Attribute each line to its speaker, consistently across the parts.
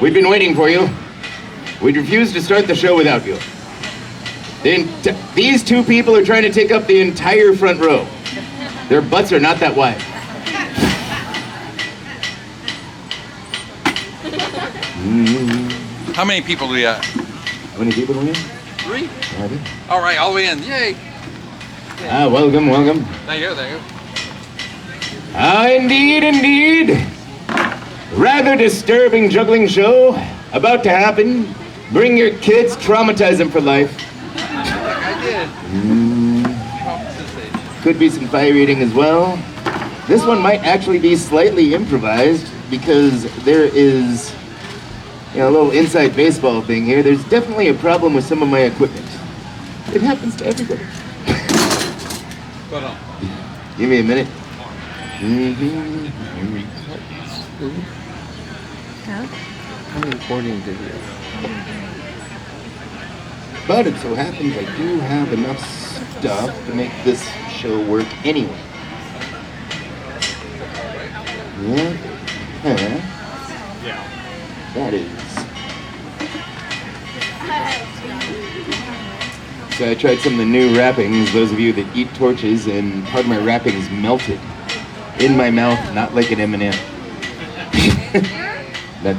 Speaker 1: We've been waiting for you. We'd refuse to start the show without you. These two people are trying to take up the entire front row. Their butts are not that wide.
Speaker 2: How many people do you have?
Speaker 1: How many people do we have?
Speaker 2: 3? All right, all in. Yay.
Speaker 1: Welcome, welcome.
Speaker 2: Thank you, thank you.
Speaker 1: Indeed, indeed. Rather disturbing juggling show about to happen. Bring your kids, traumatize them for life.
Speaker 2: I did.
Speaker 1: Could be some fire eating as well. This one might actually be slightly improvised because there is a little inside baseball thing here. There's definitely a problem with some of my equipment. It happens to everybody. Give me a minute.
Speaker 3: I'm recording video.
Speaker 1: But it so happens I do have enough stuff to make this show work anyway. Yeah. That is. So I tried some of the new wrappings, those of you that eat torches, and part of my wrappings melted in my mouth, not like an M&M. That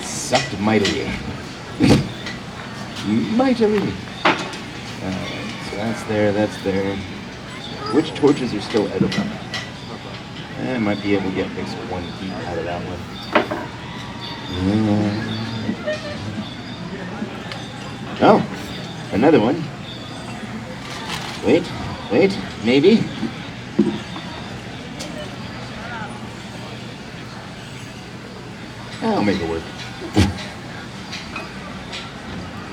Speaker 1: sucked mightily. Mightily. So that's there. Which torches are still edible? I might be able to get at least 1 heat out of that one. Oh, another one. Wait, maybe. I'll make it work.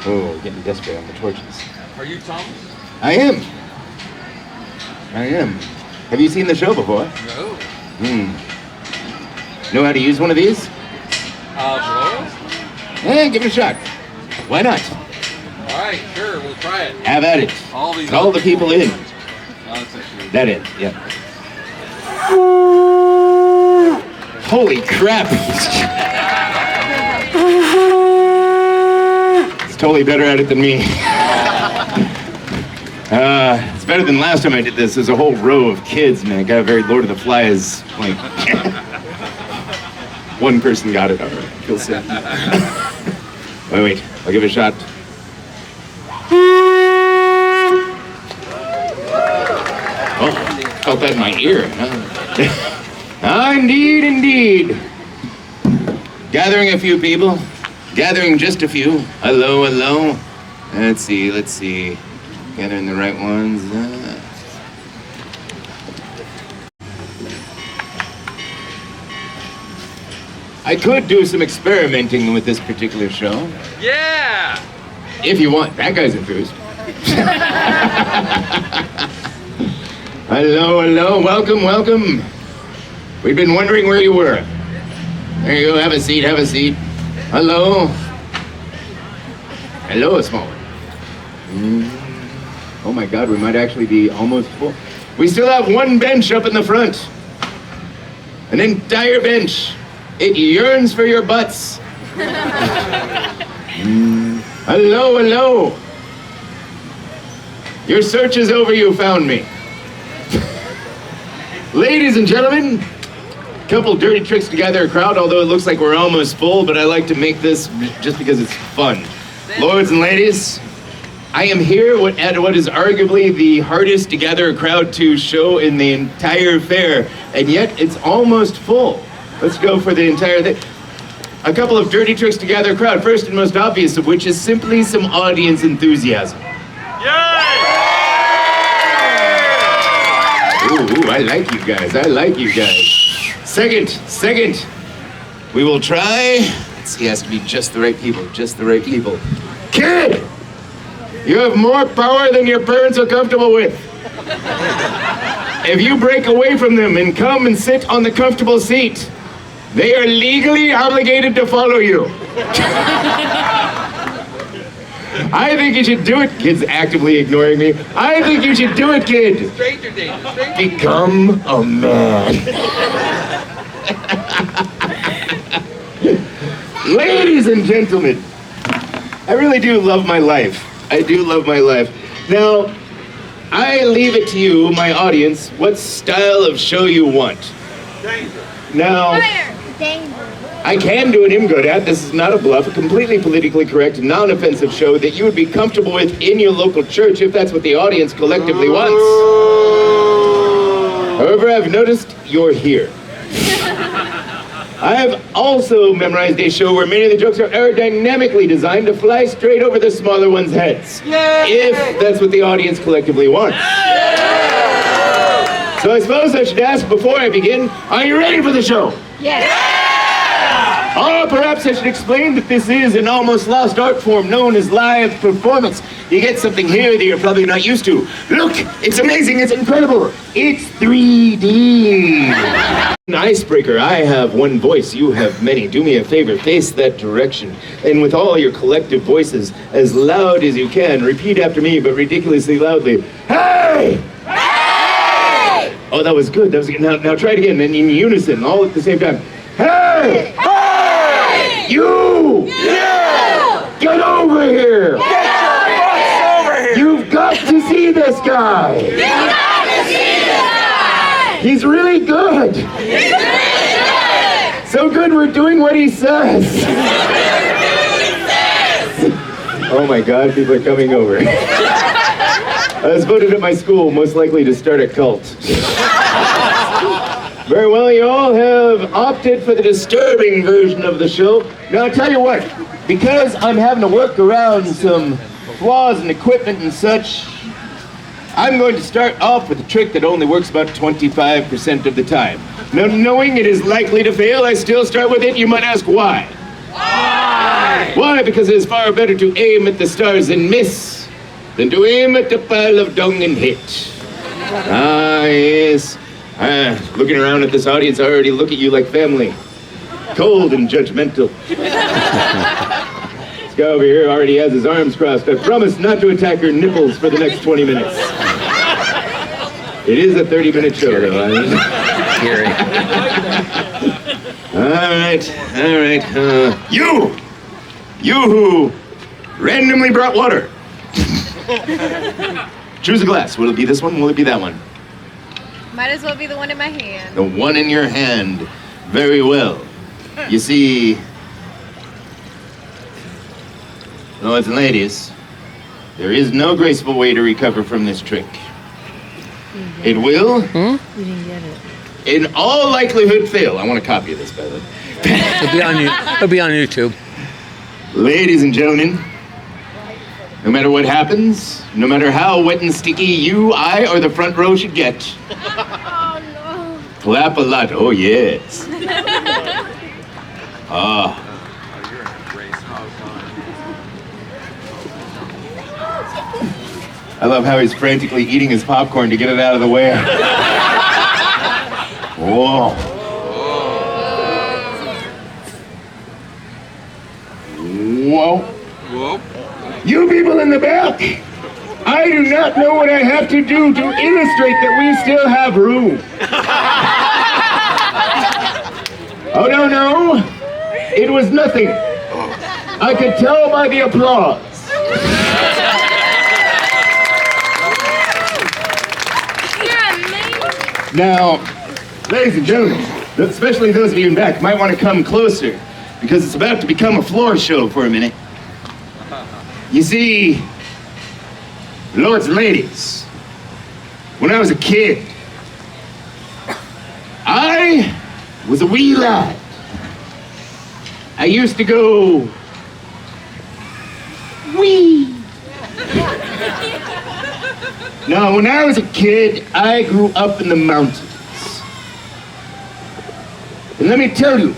Speaker 1: Oh, getting desperate on the torches.
Speaker 2: Are you Thomas?
Speaker 1: I am. Have you seen the show before?
Speaker 2: No.
Speaker 1: Know how to use one of these?
Speaker 2: Blow?
Speaker 1: Give it a shot. Why not?
Speaker 2: All right, sure, we'll try it.
Speaker 1: Have at it.
Speaker 2: All
Speaker 1: the people in. That in, yeah. Holy crap. It's totally better at it than me. It's better than last time I did this. There's a whole row of kids, and I got a very Lord of the Flies, like, one person got it, all right. Feel sad. Wait, I'll give it a shot. Oh, felt that in my ear. Indeed. Gathering a few people. Gathering just a few. Hello. Let's see. Gathering the right ones. I could do some experimenting with this particular show.
Speaker 2: Yeah!
Speaker 1: If you want. That guy's enthused. Hello. Welcome. We've been wondering where you were. There you go. Have a seat. Hello, small one. Oh my God, we might actually be almost full. We still have one bench up in the front. An entire bench. It yearns for your butts. Hello. Your search is over, you found me. Ladies and gentlemen, a couple dirty tricks to gather a crowd, although it looks like we're almost full, but I like to make this just because it's fun. Lords and ladies, I am here at what is arguably the hardest to gather a crowd to show in the entire fair, and yet it's almost full. Let's go for the entire thing. A couple of dirty tricks to gather a crowd, first and most obvious of which is simply some audience enthusiasm.
Speaker 2: Yay!
Speaker 1: Ooh, I like you guys. Second, we will try. Let's see, it has to be just the right people. Kid! You have more power than your parents are comfortable with. If you break away from them and come and sit on the comfortable seat, they are legally obligated to follow you. I think you should do it. Kid's actively ignoring me. I think you should do it, kid.
Speaker 2: Stranger danger.
Speaker 1: Become a man. Ladies and gentlemen, I really do love my life. I do love my life. Now, I leave it to you, my audience, what style of show you want. Now, I can do an Imgodat. This is not a bluff, a completely politically correct, non-offensive show that you would be comfortable with in your local church if that's what the audience collectively wants. However, I've noticed you're here. I have also memorized a show where many of the jokes are aerodynamically designed to fly straight over the smaller ones' heads. If that's what the audience collectively wants. So I suppose I should ask before I begin, are you ready for the show?
Speaker 4: Yes.
Speaker 1: Or perhaps I should explain that this is an almost lost art form known as live performance. You get something here that you're probably not used to. Look, it's amazing, it's incredible. It's 3D. An icebreaker, I have one voice, you have many. Do me a favor, face that direction. And with all your collective voices, as loud as you can, repeat after me, but ridiculously loudly. Hey! Hey! Oh, that was good. That was good. Now try it again, and in unison, all at the same time. Hey! Hey! You! Get over here!
Speaker 2: Get your butts over here!
Speaker 1: You've got to see this guy!
Speaker 4: You got to see this guy!
Speaker 1: He's really good!
Speaker 4: He's really good!
Speaker 1: So good we're doing what he says! Oh my God, people are coming over. I was voted at my school most likely to start a cult. Very well, you all have opted for the disturbing version of the show. Now, I'll tell you what, because I'm having to work around some flaws in equipment and such, I'm going to start off with a trick that only works about 25% of the time. Now, knowing it is likely to fail, I still start with it. You might ask why.
Speaker 2: Why?
Speaker 1: Why? Because it is far better to aim at the stars and miss than to aim at the pile of dung and hit. Ah, yes. Looking around at this audience, I already look at you like family. Cold and judgmental. This guy over here already has his arms crossed. I promise not to attack her nipples for the next 20 minutes. It is a 30-minute show, though. All right. You who randomly brought water. Choose a glass. Will it be this one? Will it be that one?
Speaker 4: Might as well be the one in my hand.
Speaker 1: The one in your hand. Very well. You see, lords and ladies, there is no graceful way to recover from this trick. It will,
Speaker 3: You didn't get it.
Speaker 1: in all likelihood, fail. I want a copy of this, by the way.
Speaker 3: It'll be on YouTube.
Speaker 1: Ladies and gentlemen, no matter what happens, no matter how wet and sticky you, I, or the front row should get,
Speaker 4: Oh no.
Speaker 1: clap a lot. Oh, yes. Ah. I love how he's frantically eating his popcorn to get it out of the way. Whoa. Whoa.
Speaker 2: Whoa.
Speaker 1: You people in the back, I do not know what I have to do to illustrate that we still have room. Oh, no. It was nothing. I could tell by the applause.
Speaker 4: You're amazing.
Speaker 1: Now, ladies and gentlemen, especially those of you in back, might want to come closer because it's about to become a floor show for a minute. You see, lords and ladies, when I was a kid, I was a wee lad. I used to go wee. Now, when I was a kid, I grew up in the mountains. And let me tell you,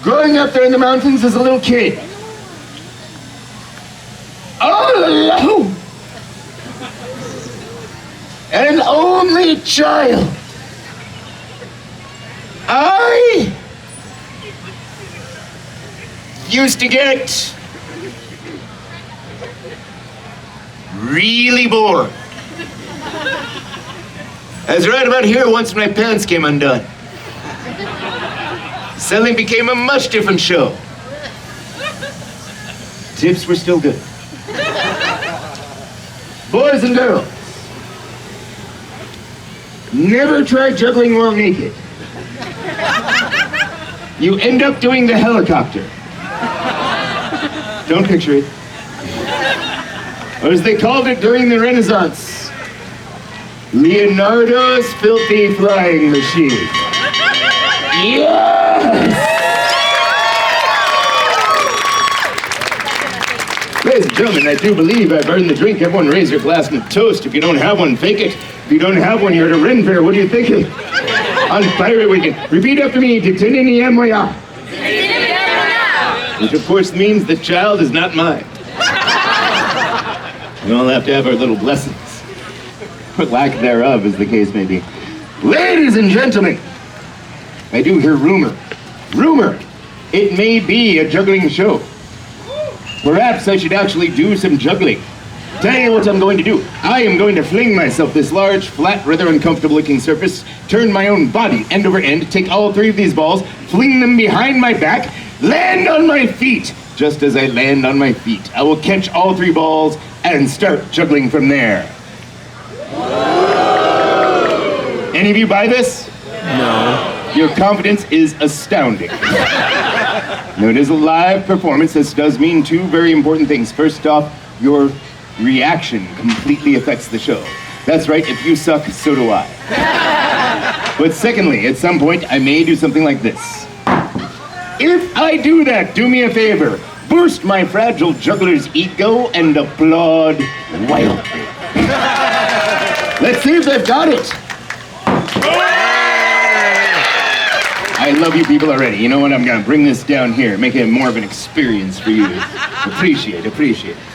Speaker 1: growing up there in the mountains as a little kid, all alone, an only child, I used to get really bored. I was right about here once my pants came undone. suddenly became a much different show. Tips were still good. Boys and girls, never try juggling while naked. You end up doing the helicopter. Don't picture it. Or as they called it during the Renaissance, Leonardo's filthy flying machine. Yes! Ladies and gentlemen, I do believe I've earned the drink. Everyone raise your glass and toast. If you don't have one, fake it. If you don't have one, you're at a Ren Fair. What are you thinking? On Pirate Weekend. Repeat after me. Which of course means the child is not mine. We all have to have our little blessings. Or lack thereof, as the case may be. Ladies and gentlemen, I do hear rumor. Rumor. It may be a juggling show. Perhaps I should actually do some juggling. Tell you what I'm going to do. I am going to fling myself this large, flat, rather uncomfortable looking surface, turn my own body end over end, take all three of these balls, fling them behind my back, land on my feet. Just as I land on my feet, I will catch all three balls and start juggling from there. Any of you buy this?
Speaker 3: No.
Speaker 1: Your confidence is astounding. Now, it is a live performance. This does mean two very important things. First off, your reaction completely affects the show. That's right, if you suck, so do I. But secondly, at some point, I may do something like this. If I do that, do me a favor. Boost my fragile juggler's ego and applaud wildly. Let's see if they've got it. I love you people already. You know what? I'm gonna bring this down here, make it more of an experience for you to appreciate.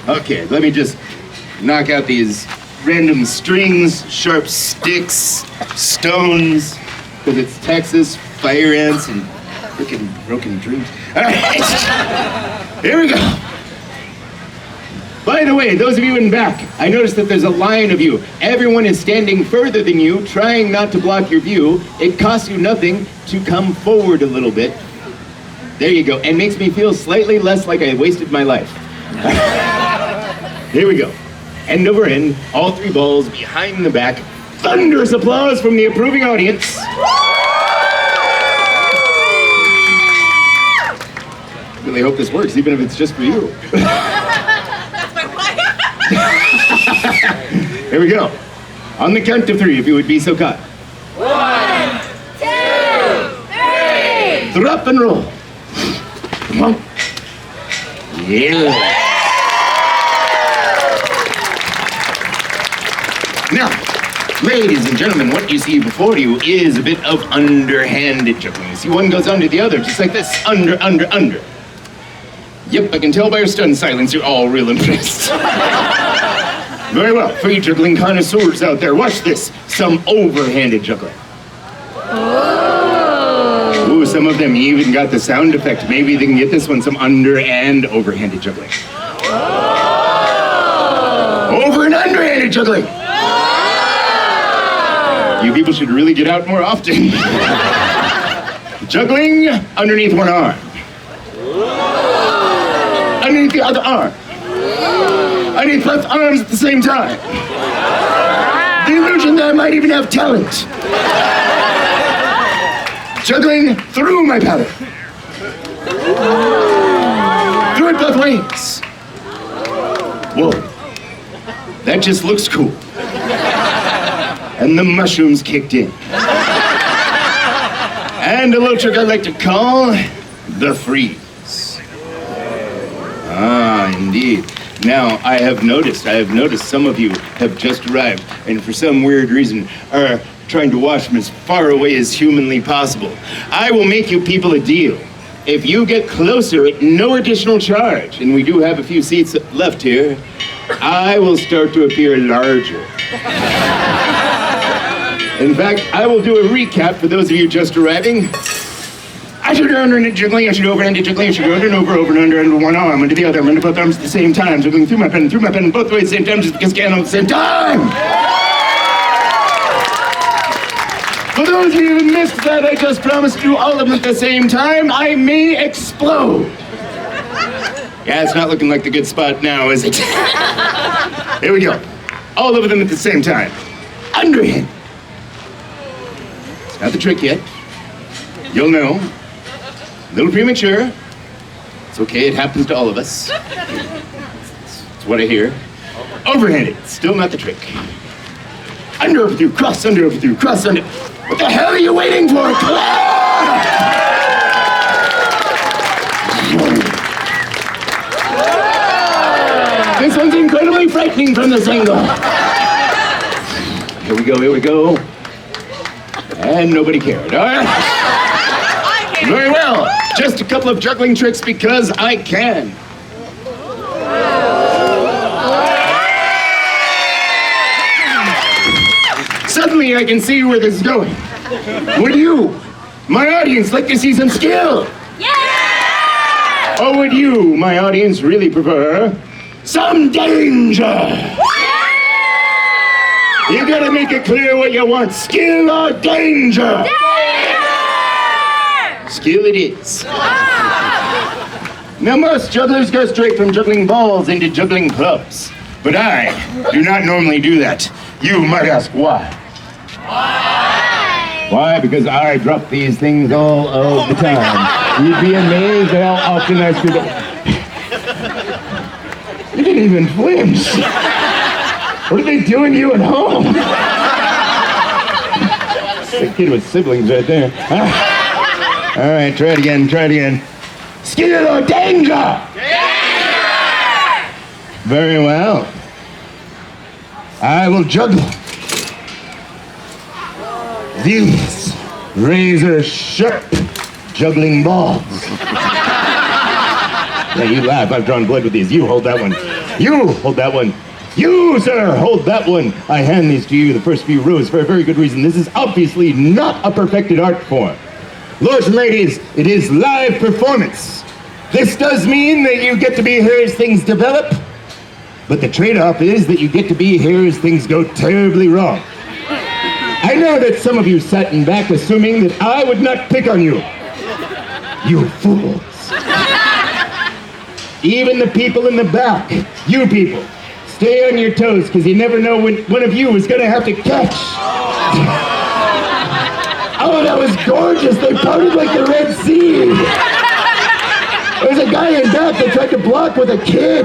Speaker 1: Okay, let me just knock out these random strings, sharp sticks, stones, because it's Texas, fire ants, and freaking broken dreams. All right, here we go. By the way, those of you in back, I noticed that there's a line of you. Everyone is standing further than you, trying not to block your view. It costs you nothing to come forward a little bit. There you go. And makes me feel slightly less like I wasted my life. Here we go. End over end, all three balls behind the back. Thunderous applause from the approving audience. Really hope this works, even if it's just for you. Here we go. On the count of three, if you would be so kind.
Speaker 4: 1, 2, 3.
Speaker 1: Drop and roll. Come on. Yeah. Now, ladies and gentlemen, what you see before you is a bit of underhanded juggling. See, one goes under the other, just like this. Under. Yep, I can tell by your stunned silence you're all real impressed. Very well, for you juggling connoisseurs out there, watch this. Some overhanded juggling. Ooh, some of them even got the sound effect. Maybe they can get this one, some under and overhanded juggling. Over and underhanded juggling. You people should really get out more often. Juggling underneath one arm. Underneath the other arm. Underneath both arms at the same time. The illusion that I might even have talent. Juggling through my palate. Through it both ways. Whoa. That just looks cool. And the mushrooms kicked in. And a little trick I like to call the freeze. Ah, indeed. Now, I have noticed some of you have just arrived, and for some weird reason are trying to watch from as far away as humanly possible. I will make you people a deal. If you get closer at no additional charge, and we do have a few seats left here, I will start to appear larger. In fact, I will do a recap for those of you just arriving. I should under and juggling, I should over and juggling, I should go under and under one arm, under the other, under both arms at the same time, juggling through my pen, both ways at the same time, just because I can at the same time. But those of you who missed that, I just promised to do all of them at the same time. I may explode. Yeah, it's not looking like the good spot now, is it? Here we go. All of them at the same time. Underhand. It's not the trick yet. You'll know. A little premature. It's okay, it happens to all of us. It's what I hear. Overhanded. Still not the trick. Under, over, through, cross, under, over, through, cross, under. What the hell are you waiting for? This one's incredibly frightening from this angle. Here we go, here we go. And nobody cared, all right? Very well. Just a couple of juggling tricks because I can. Suddenly I can see where this is going. Would you, my audience, like to see some skill?
Speaker 4: Yeah!
Speaker 1: Or would you, my audience, really prefer some danger?
Speaker 4: Yeah!
Speaker 1: You gotta make it clear what you want, skill or danger?
Speaker 4: Danger!
Speaker 1: Skill it is. Now most jugglers go straight from juggling balls into juggling clubs. But I do not normally do that. You might ask why. Why? Because I drop these things all of the time. You'd be amazed at how often I screw them. You didn't even flinch. What are they doing to you at home? Sick kid with siblings right there. All right, try it again, try it again. Skill or danger? Danger! Very well. I will juggle these razor sharp juggling balls. Now you laugh, I've drawn blood with these. You hold that one. You hold that one. You, sir, hold that one. I hand these to you, the first few rows, for a very good reason. This is obviously not a perfected art form. Lords and ladies, it is live performance. This does mean that you get to be here as things develop, but the trade-off is that you get to be here as things go terribly wrong. I know that some of you sat in back assuming that I would not pick on you. You fools. Even the people in the back, you people, stay on your toes because you never know when one of you is going to have to catch. Oh, that was gorgeous. They parted like the Red Sea. There's a guy in back that tried to block with a kid.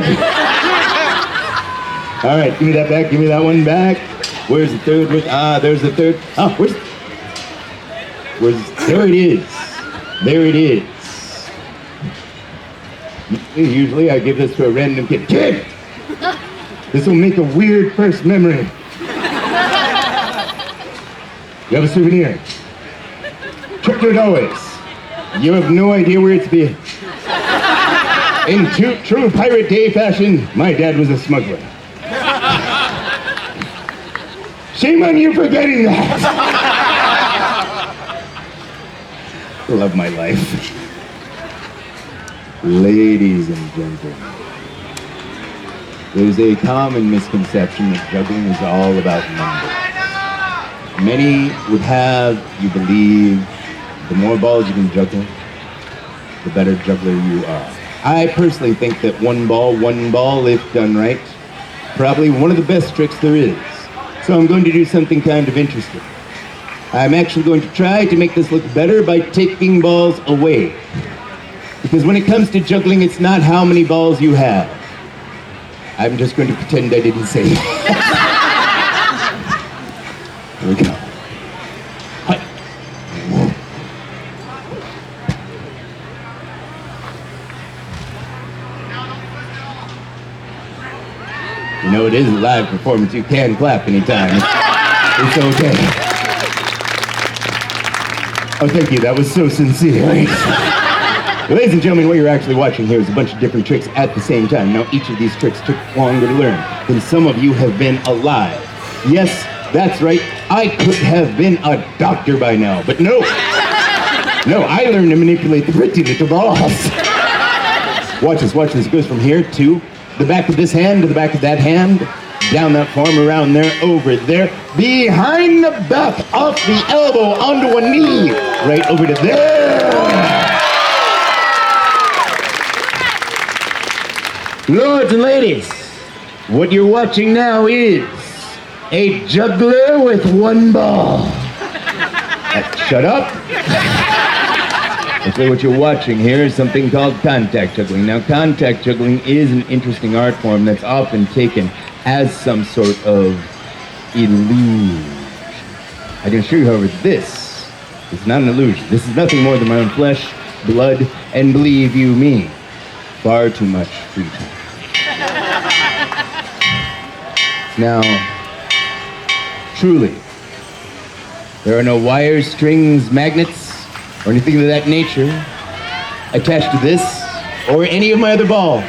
Speaker 1: All right, give me that back. Give me that one back. Where's the third? There's the third. Oh, there it is. There it is. Usually I give this to a random kid. Kid! This will make a weird first memory. You have a souvenir. Check it always. You have no idea where it's been. In true Pirate Day fashion, my dad was a smuggler. Shame on you for getting that. Love my life. Ladies and gentlemen, there's a common misconception that juggling is all about numbers. Many would have you believe the more balls you can juggle, the better juggler you are. I personally think that one ball, if done right, probably one of the best tricks there is. So I'm going to do something kind of interesting. I'm actually going to try to make this look better by taking balls away. Because when it comes to juggling, it's not how many balls you have. I'm just going to pretend I didn't say it. Here we go. Hi. You know, it is a live performance. You can clap anytime. It's okay. Oh, thank you. That was so sincere. Ladies and gentlemen, what you're actually watching here is a bunch of different tricks at the same time. Now, each of these tricks took longer to learn than some of you have been alive. Yes, that's right. I could have been a doctor by now, but no. No, I learned to manipulate the pretty little balls. Watch this, watch this. It goes from here to the back of this hand to the back of that hand. Down that form, around there, over there. Behind the back, off the elbow, onto a knee. Right over to there. Lords and ladies, what you're watching now is a juggler with one ball. Shut up. So what you're watching here is something called contact juggling. Now, contact juggling is an interesting art form that's often taken as some sort of illusion. I can assure you, however, this is not an illusion. This is nothing more than my own flesh, blood, and believe you me, far too much free time. Now, truly, there are no wires, strings, magnets, or anything of that nature attached to this or any of my other balls.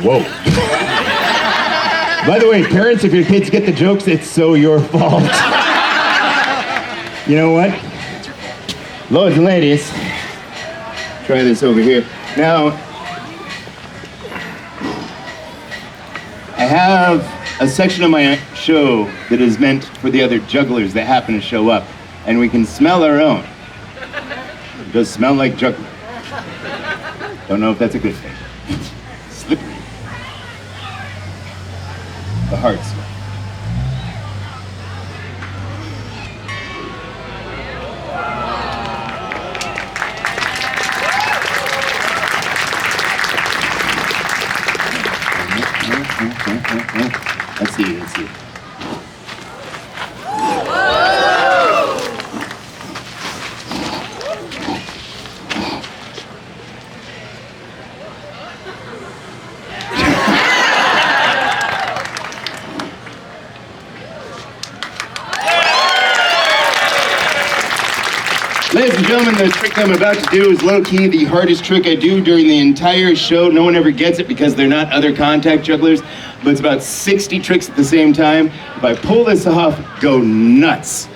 Speaker 1: Whoa. By the way, parents, if your kids get the jokes, it's so your fault. You know what? Lords and ladies, try this over here. Now, I have a section of my show that is meant for the other jugglers that happen to show up, and we can smell our own. It does smell like juggling. Don't know if that's a good thing. Slippery. The hard smell. Let's see. Ladies and gentlemen, the trick I'm about to do is low-key the hardest trick I do during the entire show. No one ever gets it because they're not other contact jugglers, but it's about 60 tricks at the same time. If I pull this off, go nuts.